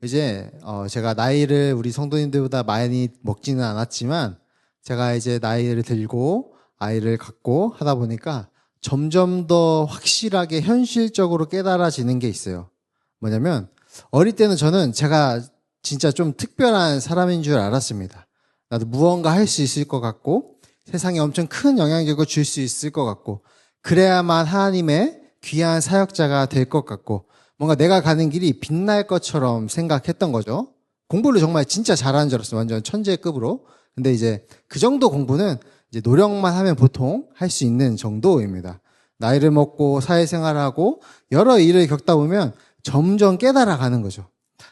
이제 제가 나이를 우리 성도님들보다 많이 먹지는 않았지만 제가 이제 나이를 들고 아이를 갖고 하다 보니까 점점 더 확실하게 현실적으로 깨달아지는 게 있어요. 뭐냐면 어릴 때는 저는 제가 진짜 좀 특별한 사람인 줄 알았습니다. 나도 무언가 할 수 있을 것 같고 세상에 엄청 큰 영향력을 줄 수 있을 것 같고 그래야만 하나님의 귀한 사역자가 될 것 같고 뭔가 내가 가는 길이 빛날 것처럼 생각했던 거죠. 공부를 정말 진짜 잘하는 줄 알았어요. 완전 천재급으로. 근데 이제 그 정도 공부는 이제 노력만 하면 보통 할 수 있는 정도입니다. 나이를 먹고 사회생활을 하고 여러 일을 겪다 보면 점점 깨달아 가는 거죠.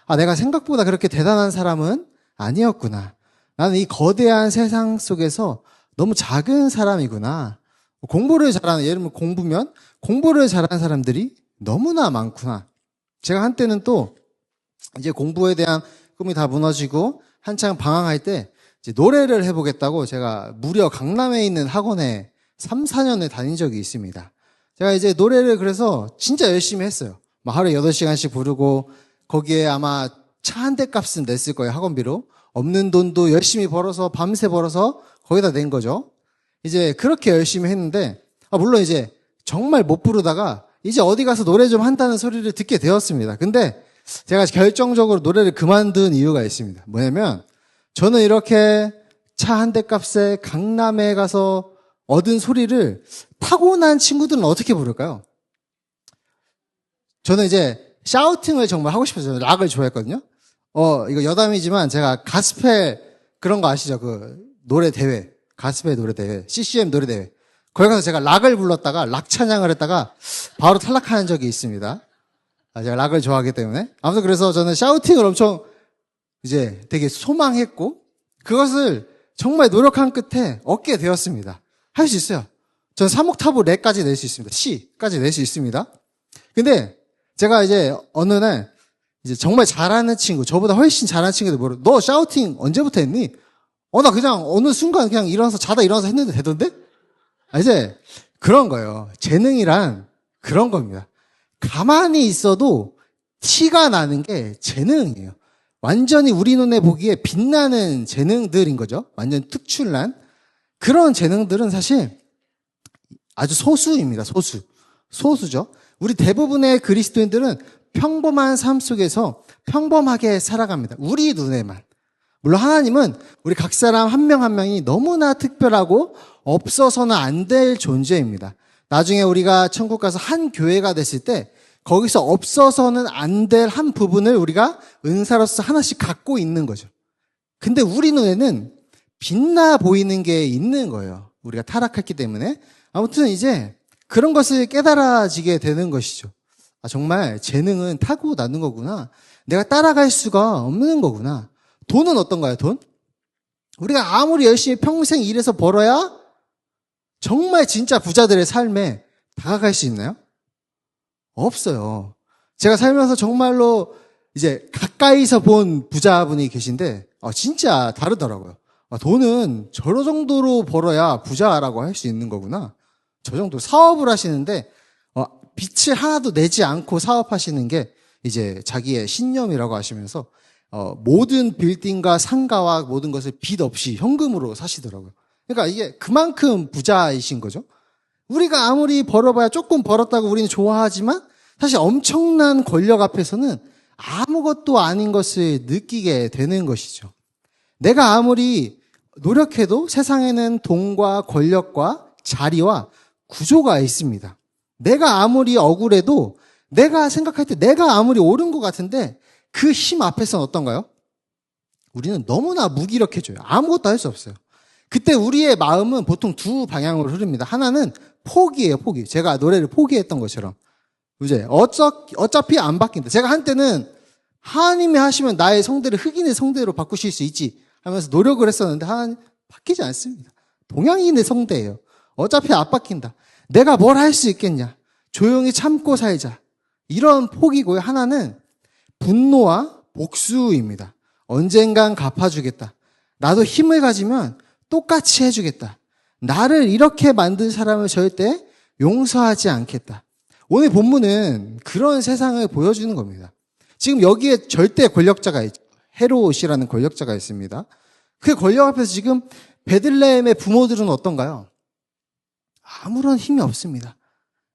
아, 내가 생각보다 그렇게 대단한 사람은 아니었구나. 나는 이 거대한 세상 속에서 너무 작은 사람이구나. 공부를 잘하는, 예를 들면 공부면 공부를 잘하는 사람들이 너무나 많구나. 제가 한때는 또 이제 공부에 대한 꿈이 다 무너지고 한창 방황할 때 이제 노래를 해보겠다고 제가 무려 강남에 있는 학원에 3, 4년을 다닌 적이 있습니다. 제가 이제 노래를 그래서 진짜 열심히 했어요. 막 하루에 8시간씩 부르고 거기에 아마 차 한 대 값은 냈을 거예요, 학원비로. 없는 돈도 열심히 벌어서 밤새 벌어서 거기다 낸 거죠. 이제 그렇게 열심히 했는데 물론 이제 정말 못 부르다가 이제 어디 가서 노래 좀 한다는 소리를 듣게 되었습니다. 근데 제가 결정적으로 노래를 그만둔 이유가 있습니다. 뭐냐면 저는 이렇게 차 한 대 값에 강남에 가서 얻은 소리를 타고난 친구들은 어떻게 부를까요? 저는 이제 샤우팅을 정말 하고 싶었어요. 락을 좋아했거든요. 이거 여담이지만 제가 가스펠 그런 거 아시죠? 그 노래 대회, 가스펠 노래 대회, CCM 노래 대회. 거기 가서 제가 락을 불렀다가 락 찬양을 했다가 바로 탈락한 적이 있습니다. 제가 락을 좋아하기 때문에. 아무튼 그래서 저는 샤우팅을 엄청 이제 되게 소망했고 그것을 정말 노력한 끝에 얻게 되었습니다. 할 수 있어요. 저는 3옥타브 레까지 낼 수 있습니다. C까지 낼 수 있습니다. 근데 제가 이제 어느 날 이제 정말 잘하는 친구, 저보다 훨씬 잘하는 친구들 물어. 너 샤우팅 언제부터 했니? 나 그냥 어느 순간 그냥 자다 일어나서 했는데 되던데? 이제 그런 거예요. 재능이란 그런 겁니다. 가만히 있어도 티가 나는 게 재능이에요. 완전히 우리 눈에 보기에 빛나는 재능들인 거죠. 완전 특출난 그런 재능들은 사실 아주 소수입니다. 소수죠. 우리 대부분의 그리스도인들은 평범한 삶 속에서 평범하게 살아갑니다. 우리 눈에만. 물론 하나님은 우리 각 사람 한 명 한 명이 너무나 특별하고 없어서는 안 될 존재입니다. 나중에 우리가 천국 가서 한 교회가 됐을 때 거기서 없어서는 안 될 한 부분을 우리가 은사로서 하나씩 갖고 있는 거죠. 근데 우리 눈에는 빛나 보이는 게 있는 거예요. 우리가 타락했기 때문에. 아무튼 이제 그런 것을 깨달아지게 되는 것이죠. 정말 재능은 타고나는 거구나. 내가 따라갈 수가 없는 거구나. 돈은 어떤가요, 돈? 우리가 아무리 열심히 평생 일해서 벌어야 정말 진짜 부자들의 삶에 다가갈 수 있나요? 없어요. 제가 살면서 정말로 이제 가까이서 본 부자분이 계신데, 진짜 다르더라고요. 돈은 저런 정도로 벌어야 부자라고 할 수 있는 거구나. 저 정도 사업을 하시는데, 빚을 하나도 내지 않고 사업하시는 게 이제 자기의 신념이라고 하시면서 모든 빌딩과 상가와 모든 것을 빚 없이 현금으로 사시더라고요. 그러니까 이게 그만큼 부자이신 거죠. 우리가 아무리 벌어봐야 조금 벌었다고 우리는 좋아하지만 사실 엄청난 권력 앞에서는 아무것도 아닌 것을 느끼게 되는 것이죠. 내가 아무리 노력해도 세상에는 돈과 권력과 자리와 구조가 있습니다. 내가 아무리 억울해도 내가 생각할 때 내가 아무리 옳은 것 같은데 그 힘 앞에서는 어떤가요? 우리는 너무나 무기력해져요. 아무것도 할 수 없어요. 그때 우리의 마음은 보통 두 방향으로 흐릅니다. 하나는 포기예요, 포기. 제가 노래를 포기했던 것처럼. 이제 어차피 안 바뀐다. 제가 한때는 하나님이 하시면 나의 성대를 흑인의 성대로 바꾸실 수 있지 하면서 노력을 했었는데 하나님 바뀌지 않습니다. 동양인의 성대예요. 어차피 안 바뀐다. 내가 뭘 할 수 있겠냐. 조용히 참고 살자. 이런 포기고요. 하나는 분노와 복수입니다. 언젠간 갚아주겠다. 나도 힘을 가지면 똑같이 해주겠다. 나를 이렇게 만든 사람을 절대 용서하지 않겠다. 오늘 본문은 그런 세상을 보여주는 겁니다. 지금 여기에 절대 권력자가 있죠. 헤롯이라는 권력자가 있습니다. 그 권력 앞에서 지금 베들레헴의 부모들은 어떤가요? 아무런 힘이 없습니다.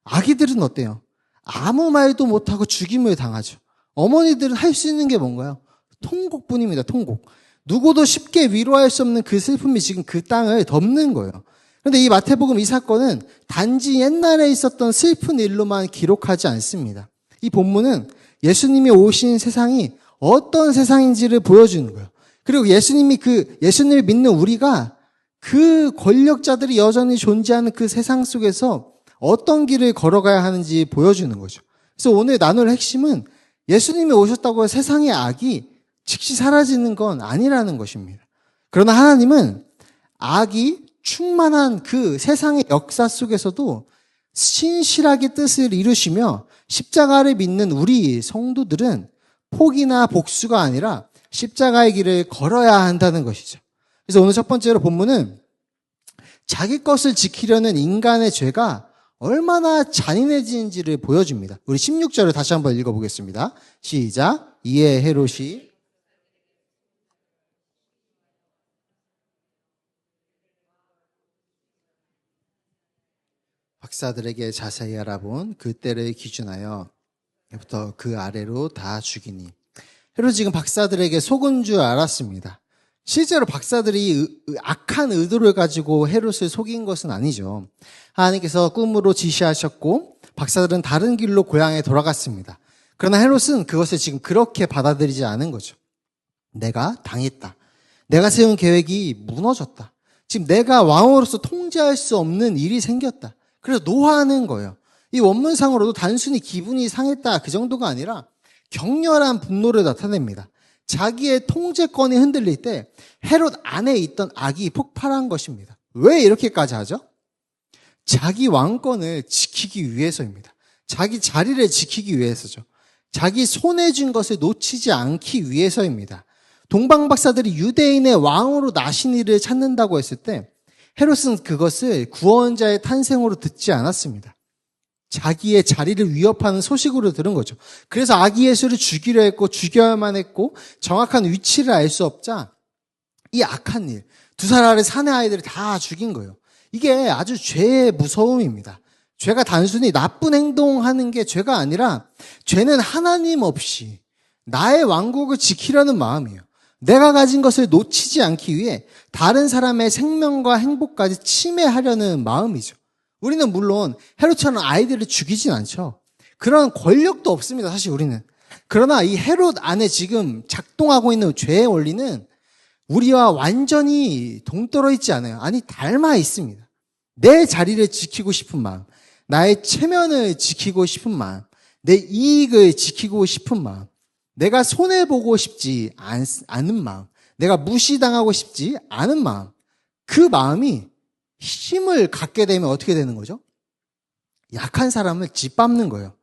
아기들은 어때요? 아무 말도 못하고 죽임을 당하죠. 어머니들은 할 수 있는 게 뭔가요? 통곡뿐입니다. 통곡. 누구도 쉽게 위로할 수 없는 그 슬픔이 지금 그 땅을 덮는 거예요. 그런데 이 마태복음 이 사건은 단지 옛날에 있었던 슬픈 일로만 기록하지 않습니다. 이 본문은 예수님이 오신 세상이 어떤 세상인지를 보여주는 거예요. 그리고 예수님을 믿는 우리가 그 권력자들이 여전히 존재하는 그 세상 속에서 어떤 길을 걸어가야 하는지 보여주는 거죠. 그래서 오늘 나눌 핵심은 예수님이 오셨다고 세상의 악이 즉시 사라지는 건 아니라는 것입니다. 그러나 하나님은 악이 충만한 그 세상의 역사 속에서도 신실하게 뜻을 이루시며 십자가를 믿는 우리 성도들은 포기나 복수가 아니라 십자가의 길을 걸어야 한다는 것이죠. 그래서 오늘 첫 번째로 본문은 자기 것을 지키려는 인간의 죄가 얼마나 잔인해지는지를 보여줍니다. 우리 16절을 다시 한번 읽어보겠습니다. 시작. 이에 헤롯이 박사들에게 자세히 알아본 그 때를 기준하여 부터 그 아래로 다 죽이니. 헤롯 지금 박사들에게 속은 줄 알았습니다. 실제로 박사들이 악한 의도를 가지고 헤롯을 속인 것은 아니죠. 하나님께서 꿈으로 지시하셨고 박사들은 다른 길로 고향에 돌아갔습니다. 그러나 헤롯은 그것을 지금 그렇게 받아들이지 않은 거죠. 내가 당했다. 내가 세운 계획이 무너졌다. 지금 내가 왕으로서 통제할 수 없는 일이 생겼다. 그래서 노하는 거예요. 이 원문상으로도 단순히 기분이 상했다 그 정도가 아니라 격렬한 분노를 나타냅니다. 자기의 통제권이 흔들릴 때 헤롯 안에 있던 악이 폭발한 것입니다. 왜 이렇게까지 하죠? 자기 왕권을 지키기 위해서입니다. 자기 자리를 지키기 위해서죠. 자기 손에 쥔 것을 놓치지 않기 위해서입니다. 동방박사들이 유대인의 왕으로 나신 이를 찾는다고 했을 때 헤롯은 그것을 구원자의 탄생으로 듣지 않았습니다. 자기의 자리를 위협하는 소식으로 들은 거죠. 그래서 아기 예수를 죽이려 했고 죽여야만 했고 정확한 위치를 알 수 없자 이 악한 일, 두 살 아래 사내 아이들을 다 죽인 거예요. 이게 아주 죄의 무서움입니다. 죄가 단순히 나쁜 행동하는 게 죄가 아니라 죄는 하나님 없이 나의 왕국을 지키려는 마음이에요. 내가 가진 것을 놓치지 않기 위해 다른 사람의 생명과 행복까지 침해하려는 마음이죠. 우리는 물론 헤롯처럼 아이들을 죽이진 않죠. 그런 권력도 없습니다. 사실 우리는. 그러나 이 헤롯 안에 지금 작동하고 있는 죄의 원리는 우리와 완전히 동떨어 있지 않아요. 아니 닮아 있습니다. 내 자리를 지키고 싶은 마음, 나의 체면을 지키고 싶은 마음, 내 이익을 지키고 싶은 마음, 내가 손해보고 싶지 않은 마음, 내가 무시당하고 싶지 않은 마음, 그 마음이 힘을 갖게 되면 어떻게 되는 거죠? 약한 사람을 짓밟는 거예요.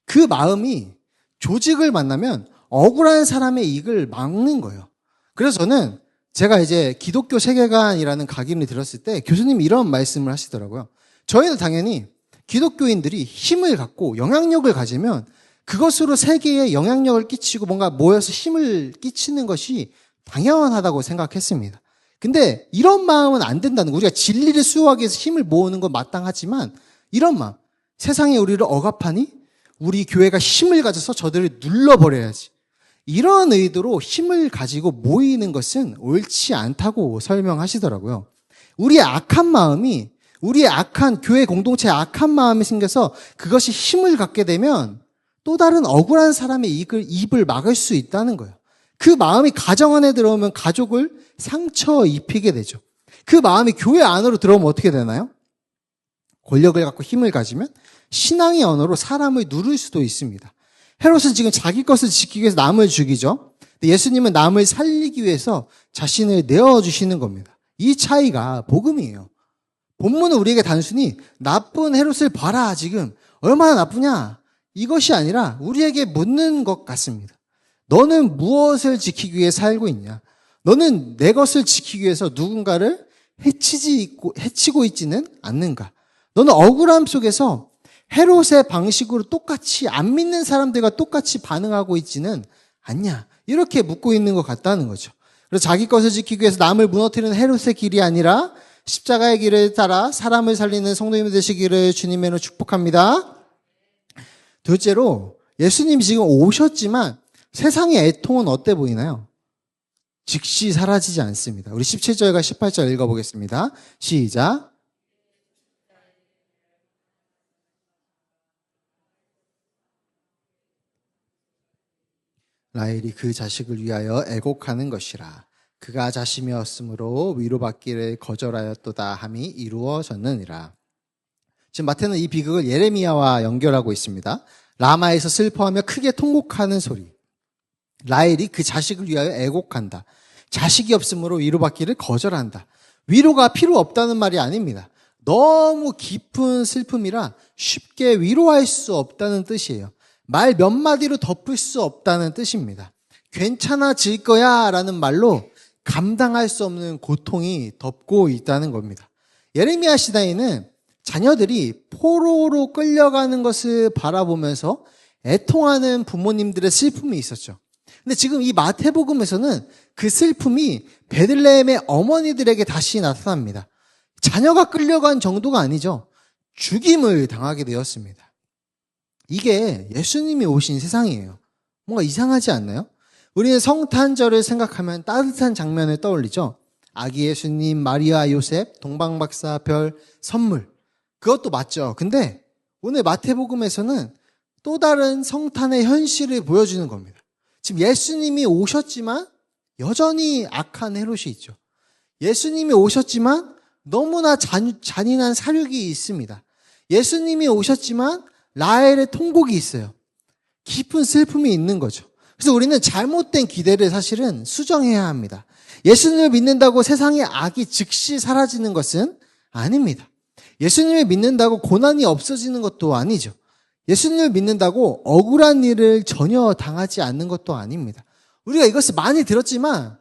그 마음이 조직을 만나면 억울한 사람의 이익을 막는 거예요. 그래서 저는 제가 이제 기독교 세계관이라는 강의를 들었을 때 교수님이 이런 말씀을 하시더라고요. 저희는 당연히 기독교인들이 힘을 갖고 영향력을 가지면 그것으로 세계에 영향력을 끼치고 뭔가 모여서 힘을 끼치는 것이 당연하다고 생각했습니다. 근데 이런 마음은 안 된다는 거. 우리가 진리를 수호하기 위해서 힘을 모으는 건 마땅하지만 이런 마음, 세상에 우리를 억압하니 우리 교회가 힘을 가져서 저들을 눌러버려야지. 이런 의도로 힘을 가지고 모이는 것은 옳지 않다고 설명하시더라고요. 우리의 악한 마음이, 우리의 악한 교회 공동체에 악한 마음이 생겨서 그것이 힘을 갖게 되면 또 다른 억울한 사람의 입을 막을 수 있다는 거예요. 그 마음이 가정 안에 들어오면 가족을 상처 입히게 되죠. 그 마음이 교회 안으로 들어오면 어떻게 되나요? 권력을 갖고 힘을 가지면 신앙의 언어로 사람을 누를 수도 있습니다. 헤롯은 지금 자기 것을 지키기 위해서 남을 죽이죠. 근데 예수님은 남을 살리기 위해서 자신을 내어주시는 겁니다. 이 차이가 복음이에요. 본문은 우리에게 단순히 나쁜 헤롯을 봐라 지금 얼마나 나쁘냐 이것이 아니라 우리에게 묻는 것 같습니다. 너는 무엇을 지키기 위해 살고 있냐? 너는 내 것을 지키기 위해서 누군가를 해치고 있지는 않는가? 너는 억울함 속에서 헤롯의 방식으로 똑같이 안 믿는 사람들과 똑같이 반응하고 있지는 않냐. 이렇게 묻고 있는 것 같다는 거죠. 그래서 자기 것을 지키기 위해서 남을 무너뜨리는 헤롯의 길이 아니라 십자가의 길을 따라 사람을 살리는 성도님들 되시기를 주님으로 축복합니다. 둘째로 예수님이 지금 오셨지만 세상의 애통은 어때 보이나요? 즉시 사라지지 않습니다. 우리 17절과 18절 읽어보겠습니다. 시작. 라헬이 그 자식을 위하여 애곡하는 것이라. 그가 자심이었으므로 위로받기를 거절하였도다 함이 이루어졌느니라. 지금 마태는 이 비극을 예레미야와 연결하고 있습니다. 라마에서 슬퍼하며 크게 통곡하는 소리. 라헬이 그 자식을 위하여 애곡한다. 자식이 없으므로 위로받기를 거절한다. 위로가 필요 없다는 말이 아닙니다. 너무 깊은 슬픔이라 쉽게 위로할 수 없다는 뜻이에요. 말 몇 마디로 덮을 수 없다는 뜻입니다. 괜찮아질 거야 라는 말로 감당할 수 없는 고통이 덮고 있다는 겁니다. 예레미야 시대에는 자녀들이 포로로 끌려가는 것을 바라보면서 애통하는 부모님들의 슬픔이 있었죠. 근데 지금 이 마태복음에서는 그 슬픔이 베들레헴의 어머니들에게 다시 나타납니다. 자녀가 끌려간 정도가 아니죠. 죽임을 당하게 되었습니다. 이게 예수님이 오신 세상이에요. 뭔가 이상하지 않나요? 우리는 성탄절을 생각하면 따뜻한 장면을 떠올리죠. 아기 예수님, 마리아, 요셉, 동방박사, 별, 선물. 그것도 맞죠. 근데 오늘 마태복음에서는 또 다른 성탄의 현실을 보여주는 겁니다. 지금 예수님이 오셨지만 여전히 악한 헤롯이 있죠. 예수님이 오셨지만 너무나 잔인한 사륙이 있습니다. 예수님이 오셨지만 라헬의 통곡이 있어요. 깊은 슬픔이 있는 거죠. 그래서 우리는 잘못된 기대를 사실은 수정해야 합니다. 예수님을 믿는다고 세상의 악이 즉시 사라지는 것은 아닙니다. 예수님을 믿는다고 고난이 없어지는 것도 아니죠. 예수님을 믿는다고 억울한 일을 전혀 당하지 않는 것도 아닙니다. 우리가 이것을 많이 들었지만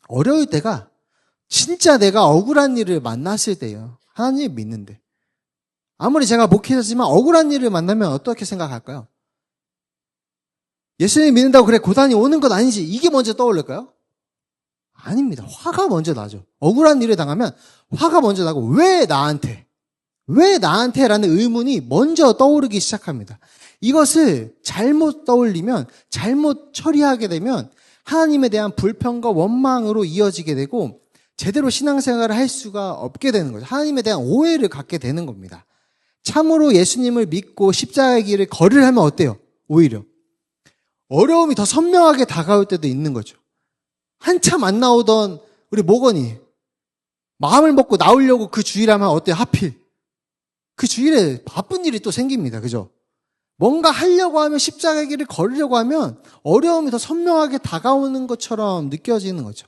어려울 때가 진짜 내가 억울한 일을 만났을 때예요. 하나님을 믿는데. 아무리 제가 목회자지만 억울한 일을 만나면 어떻게 생각할까요? 예수님 믿는다고 그래 고난이 오는 건 아니지 이게 먼저 떠올릴까요? 아닙니다. 화가 먼저 나죠. 억울한 일을 당하면 화가 먼저 나고 왜 나한테? 왜 나한테라는 의문이 먼저 떠오르기 시작합니다. 이것을 잘못 떠올리면 잘못 처리하게 되면 하나님에 대한 불평과 원망으로 이어지게 되고 제대로 신앙생활을 할 수가 없게 되는 거죠. 하나님에 대한 오해를 갖게 되는 겁니다. 참으로 예수님을 믿고 십자가의 길을 걸으려 하면 어때요? 오히려 어려움이 더 선명하게 다가올 때도 있는 거죠. 한참 안 나오던 우리 모건이 마음을 먹고 나오려고 그 주일에 하면 어때요? 하필 그 주일에 바쁜 일이 또 생깁니다. 그죠? 뭔가 하려고 하면 십자가의 길을 걸으려고 하면 어려움이 더 선명하게 다가오는 것처럼 느껴지는 거죠.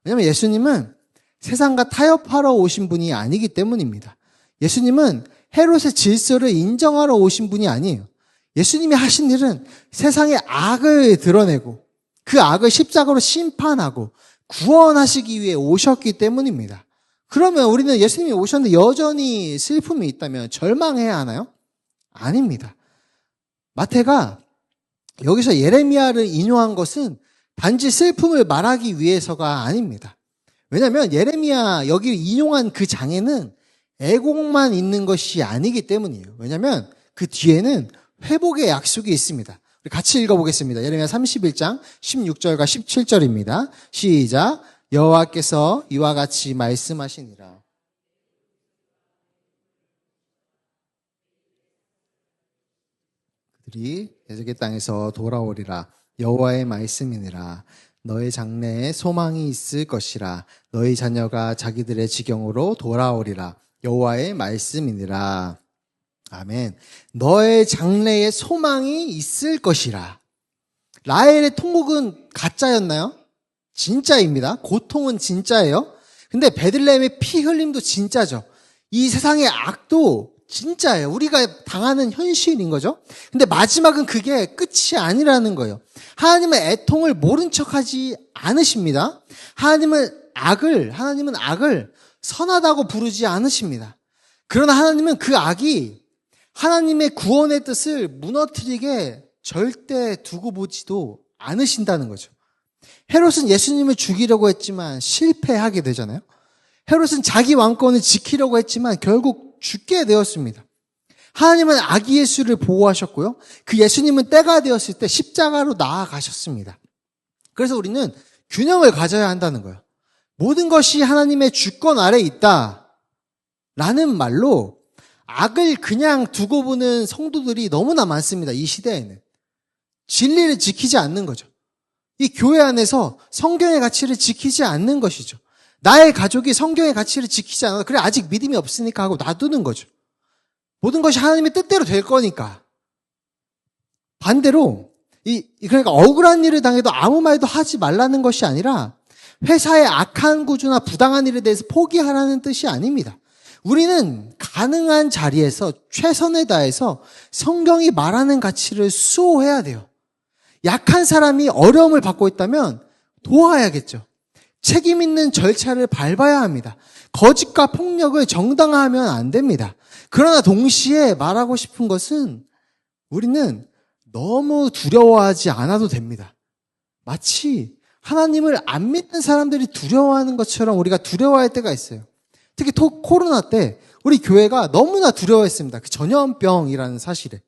왜냐하면 예수님은 세상과 타협하러 오신 분이 아니기 때문입니다. 예수님은 헤롯의 질서를 인정하러 오신 분이 아니에요. 예수님이 하신 일은 세상의 악을 드러내고 그 악을 십자가로 심판하고 구원하시기 위해 오셨기 때문입니다. 그러면 우리는 예수님이 오셨는데 여전히 슬픔이 있다면 절망해야 하나요? 아닙니다. 마태가 여기서 예레미야를 인용한 것은 단지 슬픔을 말하기 위해서가 아닙니다. 왜냐하면 예레미야 여기 인용한 그 장에는 애곡만 있는 것이 아니기 때문이에요. 왜냐하면 그 뒤에는 회복의 약속이 있습니다. 우리 같이 읽어보겠습니다. 예레미야 31장 16절과 17절입니다. 시작. 여호와께서 이와 같이 말씀하시니라. 그들이 에스겔 땅에서 돌아오리라. 여호와의 말씀이니라. 너의 장래에 소망이 있을 것이라. 너희 자녀가 자기들의 지경으로 돌아오리라. 여호와의 말씀이니라. 아멘. 너의 장래에 소망이 있을 것이라. 라헬의 통곡은 가짜였나요? 진짜입니다. 고통은 진짜예요. 근데 베들레헴의 피 흘림도 진짜죠. 이 세상의 악도 진짜예요. 우리가 당하는 현실인 거죠. 근데 마지막은 그게 끝이 아니라는 거예요. 하나님은 애통을 모른 척하지 않으십니다. 하나님은 악을 선하다고 부르지 않으십니다. 그러나 하나님은 그 악이 하나님의 구원의 뜻을 무너뜨리게 절대 두고 보지도 않으신다는 거죠. 헤롯은 예수님을 죽이려고 했지만 실패하게 되잖아요. 헤롯은 자기 왕권을 지키려고 했지만 결국 죽게 되었습니다. 하나님은 아기 예수를 보호하셨고요. 그 예수님은 때가 되었을 때 십자가로 나아가셨습니다. 그래서 우리는 균형을 가져야 한다는 거예요. 모든 것이 하나님의 주권 아래에 있다 라는 말로 악을 그냥 두고 보는 성도들이 너무나 많습니다. 이 시대에는. 진리를 지키지 않는 거죠. 이 교회 안에서 성경의 가치를 지키지 않는 것이죠. 나의 가족이 성경의 가치를 지키지 않아서 그래 아직 믿음이 없으니까 하고 놔두는 거죠. 모든 것이 하나님의 뜻대로 될 거니까. 반대로 그러니까 억울한 일을 당해도 아무 말도 하지 말라는 것이 아니라 회사의 악한 구조나 부당한 일에 대해서 포기하라는 뜻이 아닙니다. 우리는 가능한 자리에서 최선을 다해서 성경이 말하는 가치를 수호해야 돼요. 약한 사람이 어려움을 받고 있다면 도와야겠죠. 책임 있는 절차를 밟아야 합니다. 거짓과 폭력을 정당화하면 안 됩니다. 그러나 동시에 말하고 싶은 것은 우리는 너무 두려워하지 않아도 됩니다. 마치 하나님을 안 믿는 사람들이 두려워하는 것처럼 우리가 두려워할 때가 있어요. 특히 코로나 때 우리 교회가 너무나 두려워했습니다. 그 전염병이라는 사실에.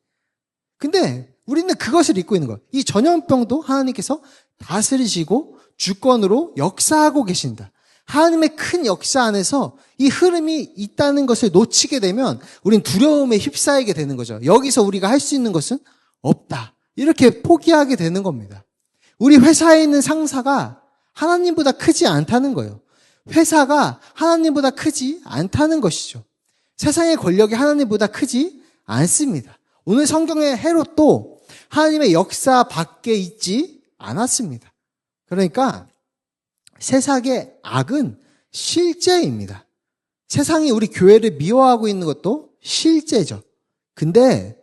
근데 우리는 그것을 잊고 있는 거예요. 이 전염병도 하나님께서 다스리시고 주권으로 역사하고 계신다. 하나님의 큰 역사 안에서 이 흐름이 있다는 것을 놓치게 되면 우린 두려움에 휩싸이게 되는 거죠. 여기서 우리가 할 수 있는 것은 없다. 이렇게 포기하게 되는 겁니다. 우리 회사에 있는 상사가 하나님보다 크지 않다는 거예요. 회사가 하나님보다 크지 않다는 것이죠. 세상의 권력이 하나님보다 크지 않습니다. 오늘 성경의 헤롯도 하나님의 역사 밖에 있지 않았습니다. 그러니까 세상의 악은 실제입니다. 세상이 우리 교회를 미워하고 있는 것도 실제죠. 근데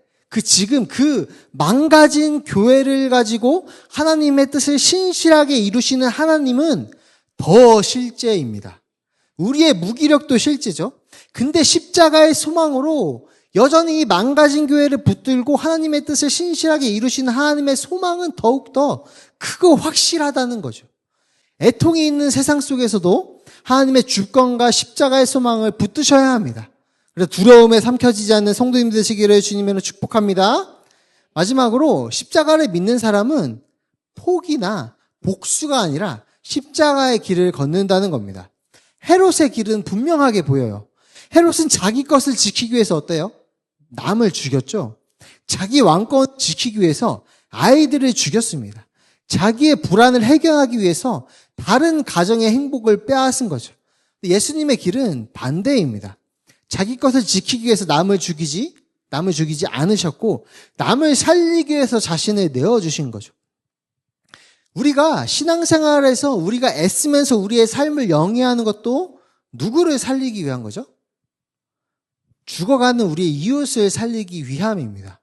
지금 그 망가진 교회를 가지고 하나님의 뜻을 신실하게 이루시는 하나님은 더 실제입니다. 우리의 무기력도 실제죠. 근데 십자가의 소망으로 여전히 이 망가진 교회를 붙들고 하나님의 뜻을 신실하게 이루시는 하나님의 소망은 더욱더 크고 확실하다는 거죠. 애통이 있는 세상 속에서도 하나님의 주권과 십자가의 소망을 붙드셔야 합니다. 그래서 두려움에 삼켜지지 않는 성도님들 되시기를 주님으로 축복합니다. 마지막으로 십자가를 믿는 사람은 포기나 복수가 아니라 십자가의 길을 걷는다는 겁니다. 헤롯의 길은 분명하게 보여요. 헤롯은 자기 것을 지키기 위해서 어때요? 남을 죽였죠. 자기 왕권 지키기 위해서 아이들을 죽였습니다. 자기의 불안을 해결하기 위해서 다른 가정의 행복을 빼앗은 거죠. 예수님의 길은 반대입니다. 자기 것을 지키기 위해서 남을 죽이지 않으셨고 남을 살리기 위해서 자신을 내어주신 거죠. 우리가 신앙생활에서 우리가 애쓰면서 우리의 삶을 영위하는 것도 누구를 살리기 위한 거죠? 죽어가는 우리의 이웃을 살리기 위함입니다.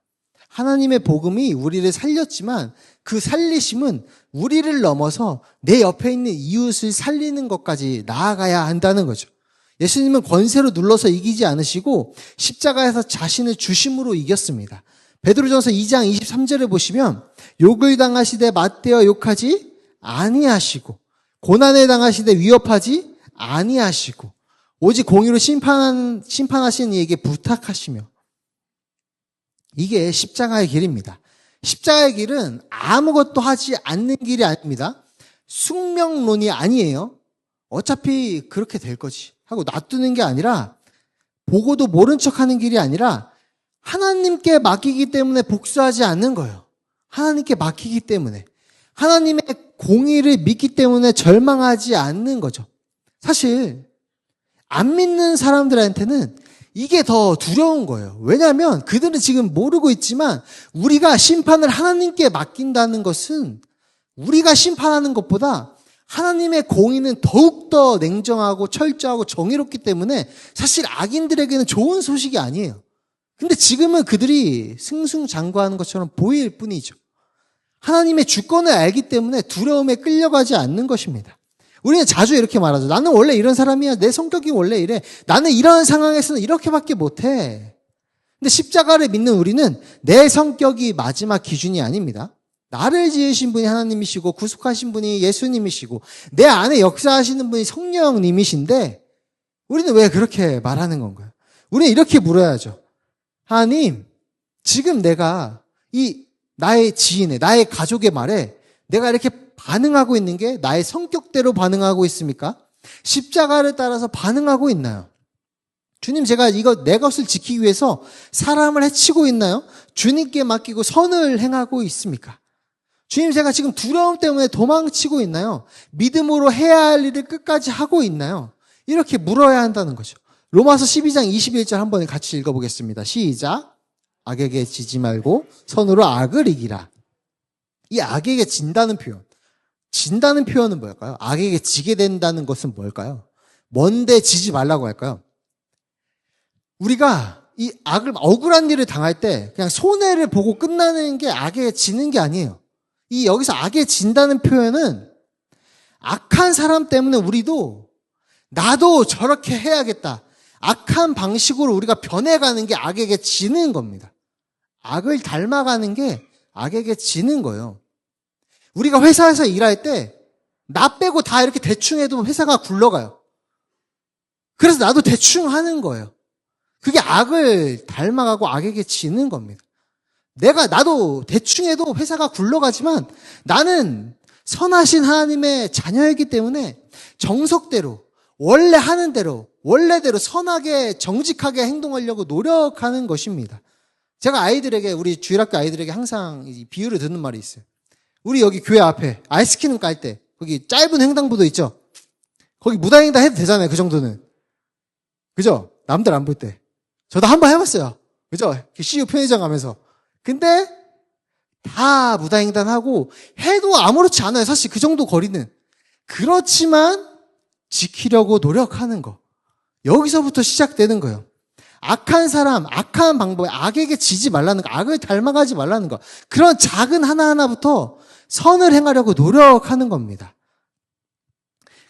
하나님의 복음이 우리를 살렸지만 그 살리심은 우리를 넘어서 내 옆에 있는 이웃을 살리는 것까지 나아가야 한다는 거죠. 예수님은 권세로 눌러서 이기지 않으시고 십자가에서 자신을 주심으로 이겼습니다. 베드로전서 2장 23절을 보시면 욕을 당하시되 맞대어 욕하지 아니하시고 고난을 당하시되 위협하지 아니하시고 오직 공의로 심판하시는 이에게 부탁하시며 이게 십자가의 길입니다. 십자가의 길은 아무것도 하지 않는 길이 아닙니다. 숙명론이 아니에요. 어차피 그렇게 될 거지 하고 놔두는 게 아니라 보고도 모른 척하는 길이 아니라 하나님께 맡기기 때문에 복수하지 않는 거예요. 하나님께 맡기기 때문에 하나님의 공의를 믿기 때문에 절망하지 않는 거죠. 사실 안 믿는 사람들한테는 이게 더 두려운 거예요. 왜냐하면 그들은 지금 모르고 있지만 우리가 심판을 하나님께 맡긴다는 것은 우리가 심판하는 것보다 하나님의 공의는 더욱더 냉정하고 철저하고 정의롭기 때문에 사실 악인들에게는 좋은 소식이 아니에요. 근데 지금은 그들이 승승장구하는 것처럼 보일 뿐이죠. 하나님의 주권을 알기 때문에 두려움에 끌려가지 않는 것입니다. 우리는 자주 이렇게 말하죠. 나는 원래 이런 사람이야. 내 성격이 원래 이래. 나는 이런 상황에서는 이렇게밖에 못해. 근데 십자가를 믿는 우리는 내 성격이 마지막 기준이 아닙니다. 나를 지으신 분이 하나님이시고 구속하신 분이 예수님이시고 내 안에 역사하시는 분이 성령님이신데 우리는 왜 그렇게 말하는 건가요? 우리는 이렇게 물어야죠. 하나님, 지금 내가 이 나의 지인의, 나의 가족의 말에 내가 이렇게 반응하고 있는 게 나의 성격대로 반응하고 있습니까? 십자가를 따라서 반응하고 있나요? 주님, 제가 내 것을 지키기 위해서 사람을 해치고 있나요? 주님께 맡기고 선을 행하고 있습니까? 주님, 제가 지금 두려움 때문에 도망치고 있나요? 믿음으로 해야 할 일을 끝까지 하고 있나요? 이렇게 물어야 한다는 거죠. 로마서 12장 21절 한번 같이 읽어보겠습니다. 시작. 악에게 지지 말고 선으로 악을 이기라. 이 악에게 진다는 표현. 진다는 표현은 뭘까요? 악에게 지게 된다는 것은 뭘까요? 뭔데 지지 말라고 할까요? 우리가 이 억울한 일을 당할 때 그냥 손해를 보고 끝나는 게 악에 지는 게 아니에요. 여기서 악에 진다는 표현은 악한 사람 때문에 우리도 나도 저렇게 해야겠다. 악한 방식으로 우리가 변해가는 게 악에게 지는 겁니다. 악을 닮아가는 게 악에게 지는 거예요. 우리가 회사에서 일할 때 나 빼고 다 이렇게 대충 해도 회사가 굴러가요. 그래서 나도 대충 하는 거예요. 그게 악을 닮아가고 악에게 지는 겁니다. 나도 대충 해도 회사가 굴러가지만 나는 선하신 하나님의 자녀이기 때문에 정석대로, 원래 하는 대로, 원래대로 선하게, 정직하게 행동하려고 노력하는 것입니다. 제가 우리 주일학교 아이들에게 항상 비유를 듣는 말이 있어요. 우리 여기 교회 앞에 아이스크림 깔 때, 거기 짧은 횡단보도 있죠? 거기 무단횡단 해도 되잖아요, 그 정도는. 그죠? 남들 안 볼 때. 저도 한번 해봤어요. 그죠? CU 편의점 가면서. 근데 다 무단횡단하고 해도 아무렇지 않아요. 사실 그 정도 거리는. 그렇지만 지키려고 노력하는 거. 여기서부터 시작되는 거예요. 악한 사람, 악한 방법에 악에게 지지 말라는 거, 악을 닮아가지 말라는 거. 그런 작은 하나하나부터 선을 행하려고 노력하는 겁니다.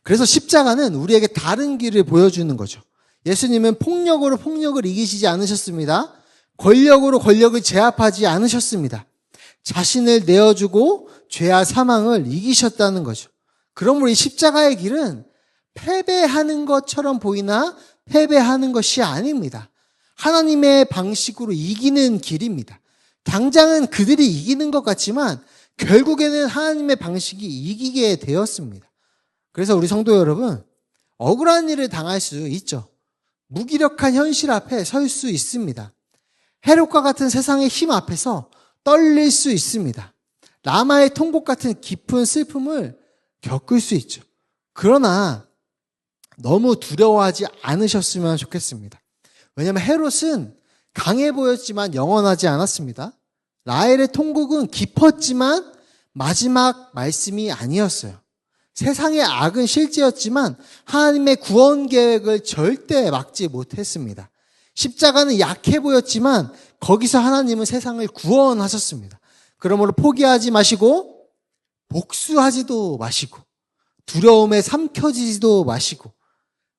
그래서 십자가는 우리에게 다른 길을 보여주는 거죠. 예수님은 폭력으로 폭력을 이기시지 않으셨습니다. 권력으로 권력을 제압하지 않으셨습니다. 자신을 내어주고 죄와 사망을 이기셨다는 거죠. 그러므로 이 십자가의 길은 패배하는 것처럼 보이나 패배하는 것이 아닙니다. 하나님의 방식으로 이기는 길입니다. 당장은 그들이 이기는 것 같지만 결국에는 하나님의 방식이 이기게 되었습니다. 그래서 우리 성도 여러분, 억울한 일을 당할 수 있죠. 무기력한 현실 앞에 설 수 있습니다. 해롭과 같은 세상의 힘 앞에서 떨릴 수 있습니다. 라마의 통곡 같은 깊은 슬픔을 겪을 수 있죠. 그러나 너무 두려워하지 않으셨으면 좋겠습니다. 왜냐하면 헤롯은 강해 보였지만 영원하지 않았습니다. 라헬의 통곡은 깊었지만 마지막 말씀이 아니었어요. 세상의 악은 실제였지만 하나님의 구원 계획을 절대 막지 못했습니다. 십자가는 약해 보였지만 거기서 하나님은 세상을 구원하셨습니다. 그러므로 포기하지 마시고 복수하지도 마시고 두려움에 삼켜지지도 마시고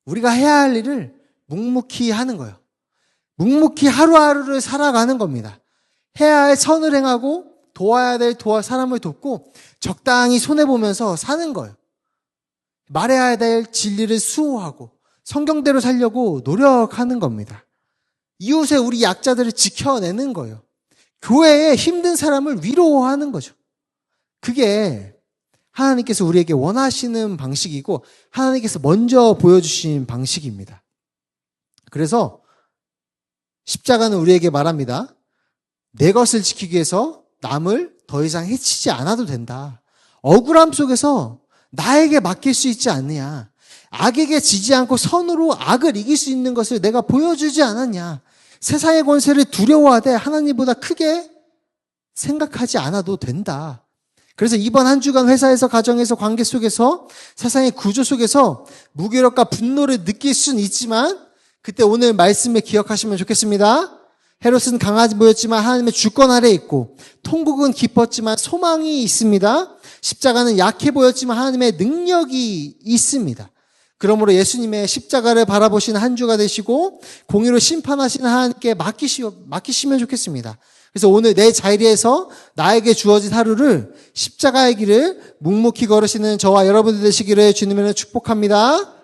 우리가 해야 할 일을 묵묵히 하는 거예요. 묵묵히 하루하루를 살아가는 겁니다. 해야 할 선을 행하고 도와야 될 사람을 돕고 적당히 손해보면서 사는 거예요. 말해야 될 진리를 수호하고 성경대로 살려고 노력하는 겁니다. 이웃의 우리 약자들을 지켜내는 거예요. 교회에 힘든 사람을 위로하는 거죠. 그게 하나님께서 우리에게 원하시는 방식이고 하나님께서 먼저 보여주신 방식입니다. 그래서 십자가는 우리에게 말합니다. 내 것을 지키기 위해서 남을 더 이상 해치지 않아도 된다. 억울함 속에서 나에게 맡길 수 있지 않느냐. 악에게 지지 않고 선으로 악을 이길 수 있는 것을 내가 보여주지 않았냐. 세상의 권세를 두려워하되 하나님보다 크게 생각하지 않아도 된다. 그래서 이번 한 주간 회사에서, 가정에서, 관계 속에서, 세상의 구조 속에서 무기력과 분노를 느낄 수는 있지만 그때 오늘 말씀을 기억하시면 좋겠습니다. 헤롯은 강하지 보였지만 하나님의 주권 아래에 있고 통곡은 깊었지만 소망이 있습니다. 십자가는 약해 보였지만 하나님의 능력이 있습니다. 그러므로 예수님의 십자가를 바라보신 한 주가 되시고 공의로 심판하시는 하나님께 맡기시면 좋겠습니다. 그래서 오늘 내 자리에서 나에게 주어진 하루를 십자가의 길을 묵묵히 걸으시는 저와 여러분들 되시기를 주님으로 축복합니다.